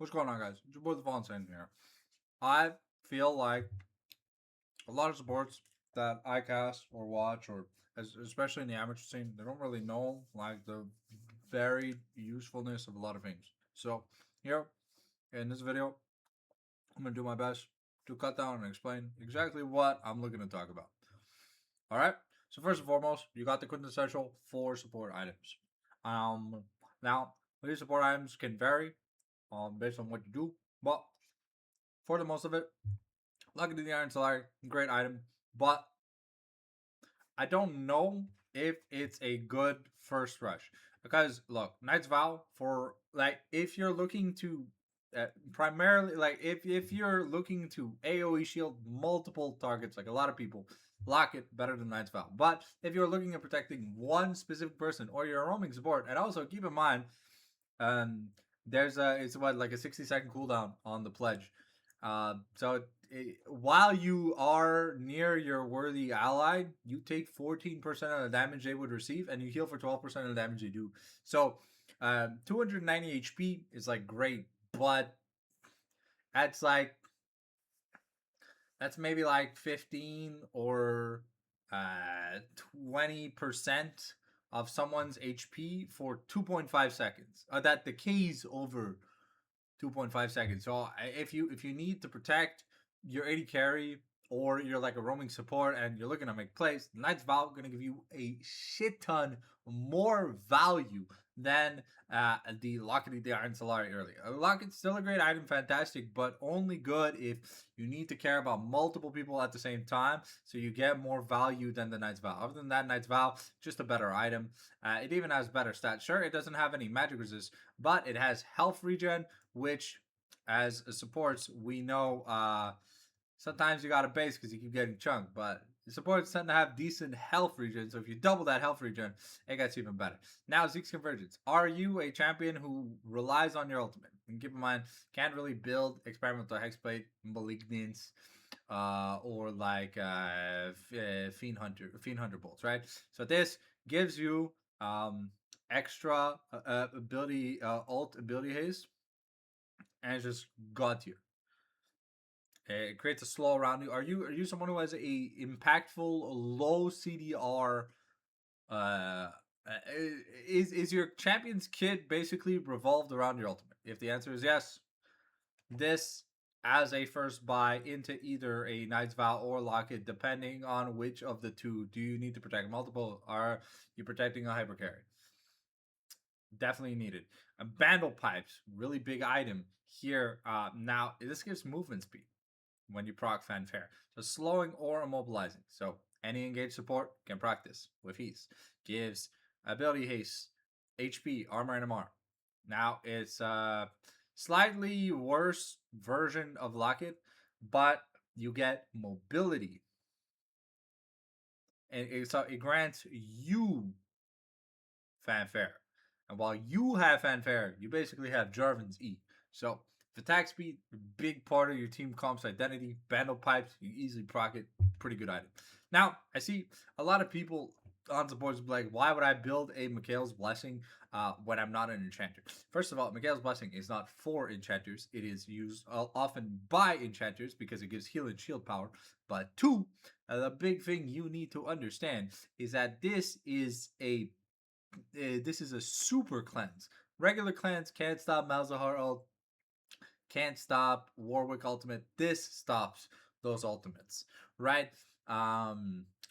What's going on, guys? It's your boy the Fontaine here. I feel like a lot of sports that I cast or watch, or especially in the amateur scene, they don't really know like the varied usefulness of a lot of things. So here in this video, I'm gonna do my best to cut down and explain exactly what I'm looking to talk about. All right. So first and foremost, you got the quintessential 4 support items. Um, Now these support items can vary based on what you do, but for the most of it, Lucky to the Iron Solar, great item, but I don't know if it's a good first rush because look, Knight's Vow for like if you're looking to primarily like if you're looking to AOE shield multiple targets like a lot of people, lock it better than Knight's Vow. But if you're looking at protecting one specific person or you're a roaming support, and also keep in mind, um, there's a it's what like a 60-second cooldown on the pledge. So while you are near your worthy ally, you take 14% of the damage they would receive, and you heal for 12% of the damage they do. So, 290 HP is like great, but that's like that's maybe like 15 or 20% of someone's HP for 2.5 seconds. That decays over 2.5 seconds. So if you need to protect your AD carry or you're like a roaming support and you're looking to make plays, Knight's Vow going to give you a shit ton more value than the Locket the Iron Solari earlier. Locket's still a great item, fantastic, but only good if you need to care about multiple people at the same time, so you get more value than the Knight's Vow. Other than that, Knight's Vow, just a better item. It even has better stats. Sure, it doesn't have any magic resist, but it has health regen, which as supports we know sometimes you got to base because you keep getting chunked, but supports tend to have decent health regen, so if you double that health regen, it gets even better. Now, Zeke's Convergence. Are you a champion who relies on your ultimate? And keep in mind, can't really build Experimental Hexblade, Malignance, or like Fiend Hunter bolts, right? So this gives you extra ult ability haste, and it's just god tier. It creates a slow around you. Are you someone who has a impactful low CDR? Uh, is your champion's kit basically revolved around your ultimate? If the answer is yes, this as a first buy into either a Knight's Vow or Locket, depending on which of the two do you need to protect. Multiple, are you protecting a hyper carry? Definitely needed. Bandle Pipes, really big item here. Now this gives movement speed when you proc Fanfare. So slowing or immobilizing. So any engaged support can proc this with ease. Gives ability haste, HP, armor, and MR. Now it's a slightly worse version of Locket, but you get mobility. And it grants you Fanfare. And while you have Fanfare, you basically have Jarvan's E. So if attack speed, big part of your team comp's identity, Bandle Pipes, you easily proc it. Pretty good item. Now, I see a lot of people on the boards like, why would I build a Mikhail's Blessing when I'm not an enchanter? First of all, Mikhail's Blessing is not for enchanters. It is used often by enchanters because it gives heal and shield power. But two, the big thing you need to understand is that this is a super cleanse. Regular cleanse can't stop Malzahar ult, can't stop Warwick ultimate. This stops those ultimates, right?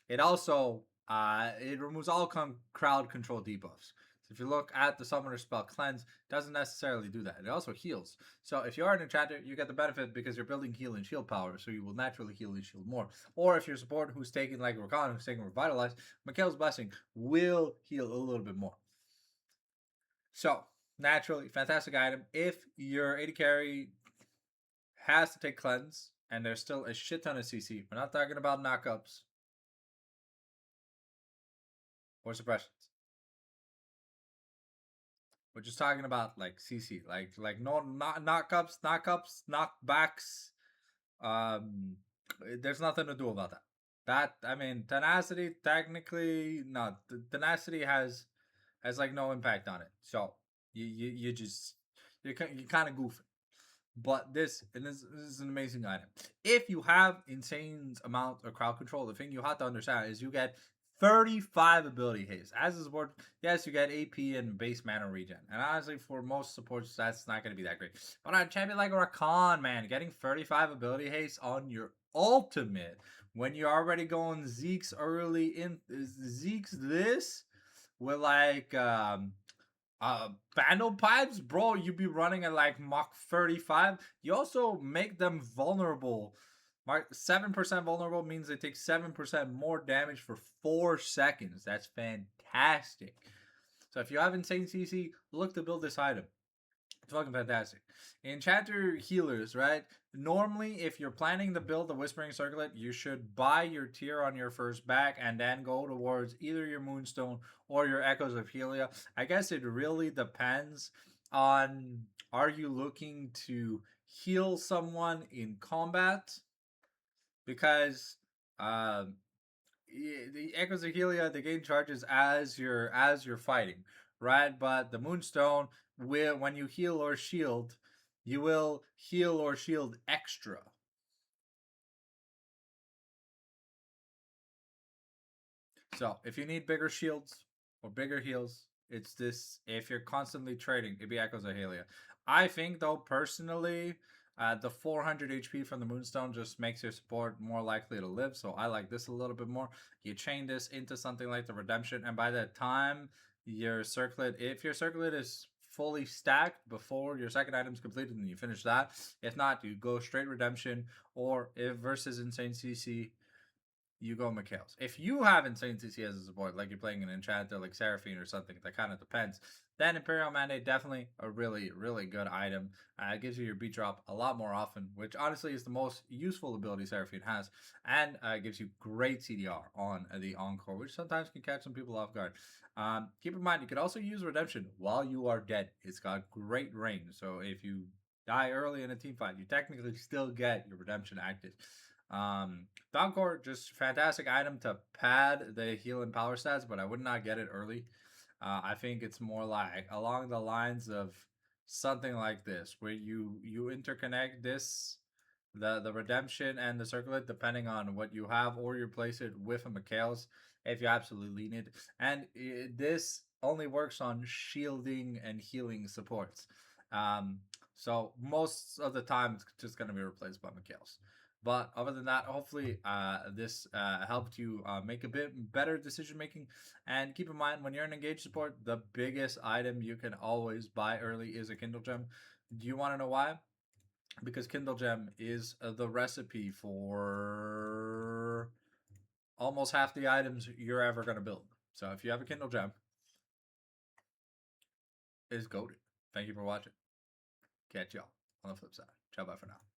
It also it removes all crowd control debuffs. So if you look at the summoner spell cleanse, doesn't necessarily do that. It also heals. So if you are an enchanter, you get the benefit because you're building heal and shield power, so you will naturally heal and shield more. Or if you're a support who's taking like Rakan, who's taking Revitalize, Mikhail's Blessing will heal a little bit more. So naturally, fantastic item. If your AD carry has to take cleanse and there's still a shit ton of CC, we're not talking about knockups or suppressions. We're just talking about like CC, like no not knockups, knockbacks. There's nothing to do about that. That I mean, tenacity technically no. Tenacity has like no impact on it. So you just you kind of goofing. But this is an amazing item. If you have insane amount of crowd control, the thing you have to understand is you get 35 ability haste. As a support, yes, you get AP and base mana regen. And honestly, for most supports, that's not going to be that great. But on a champion like Rakan, man, getting 35 ability haste on your ultimate when you're already going Zeke's early in Zeke's this with like Vandal pipes, bro, you be running at like Mach 35. You also make them vulnerable. Mark 7% vulnerable means they take 7% more damage for 4 seconds. That's fantastic. So if you have insane CC, look to build this item. It's fucking fantastic. Enchanter healers, right? Normally, if you're planning to build the Whispering Circlet, you should buy your tier on your first back and then go towards either your Moonstone or your Echoes of Helia. I guess it really depends on, are you looking to heal someone in combat? Because um, the Echoes of Helia, the gain charges as you're fighting, right? But the Moonstone will, when you heal or shield, you will heal or shield extra. So if you need bigger shields or bigger heals, it's this. If you're constantly trading, it'd be Echoes of Helia. I think though personally, the 400 HP from the Moonstone just makes your support more likely to live. So I like this a little bit more. You chain this into something like the Redemption, and by the time your circlet, if your circlet is fully stacked before your second item's completed, and you finish that. If not, you go straight Redemption, or if versus Insane CC, you go Mikhails. If you have Insane CC as a support, like you're playing an Enchanter like Seraphine or something, that kind of depends, then Imperial Mandate definitely a really, really good item. It gives you your beat drop a lot more often, which honestly is the most useful ability Seraphine has, and gives you great CDR on the Encore, which sometimes can catch some people off guard. Keep in mind, you can also use Redemption while you are dead. It's got great range, so if you die early in a team fight, you technically still get your Redemption active. Downcore, just fantastic item to pad the heal and power stats, but I would not get it early. I think it's more like along the lines of something like this, where you interconnect this, the redemption and the circlet, depending on what you have, or you place it with a Mikhails if you absolutely need it. And this only works on shielding and healing supports. Um, so most of the time, it's just going to be replaced by Mikhails. But other than that, hopefully this helped you make a bit better decision making. And keep in mind, when you're in engaged support, the biggest item you can always buy early is a Kindle Gem. Do you want to know why? Because Kindle Gem is the recipe for almost half the items you're ever going to build. So if you have a Kindle Gem, it's goaded. Thank you for watching. Catch y'all on the flip side. Ciao, bye for now.